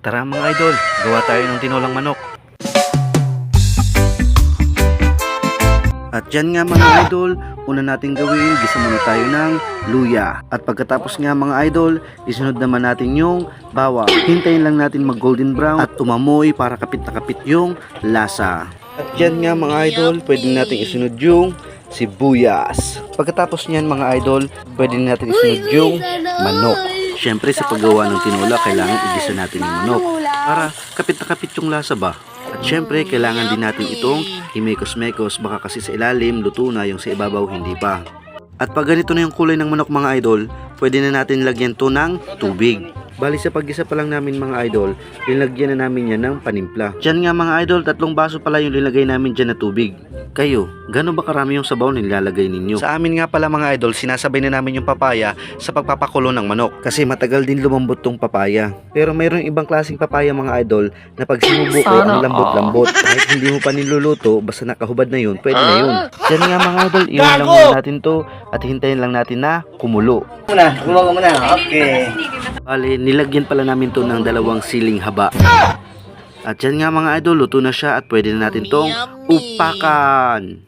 Tara mga idol, gawa tayo ng tinolang manok. At yan nga mga idol, una natin gawin, gisa muna tayo ng luya. At pagkatapos nga mga idol, isunod naman natin yung bawang. Hintayin lang natin mag golden brown at umamoy para kapit na kapit yung lasa. At yan nga mga idol, pwede natin isunod yung sibuyas. Pagkatapos niyan mga idol, pwede natin isunod yung manok. Siyempre sa paggawa ng tinola, kailangan igisa natin yung manok para kapit na kapit yung lasa ba. At syempre, kailangan din natin itong himekos-mekos, baka kasi sa ilalim, luto na, yung sa ibabaw, hindi pa. At pag ganito na yung kulay ng manok mga idol, pwede na natin lagyan to ng tubig. Bali sa paggisa pa lang namin mga idol, linagyan na namin yan ng panimpla. Diyan nga mga idol, 3 baso pala yung linagay namin dyan na tubig. Kayo, gano'n ba karami yung sabaw na nilalagay ninyo? Sa amin nga pala mga idol, sinasabay na namin yung papaya sa pagpapakulo ng manok. Kasi matagal din lumambot tong papaya. Pero mayroong ibang klaseng papaya mga idol na pag sinubuko ang lambot-lambot. Kahit hindi mo pa niluluto, basta nakahubad na yun, pwede na yun. Diyan nga mga idol, iwan lang muna natin to at hintayin lang natin na kumulo. Okay. Bale, nilagyan pala namin to ng 2 siling haba. At yan nga mga idol, luto na siya at pwede na natin tong upakan.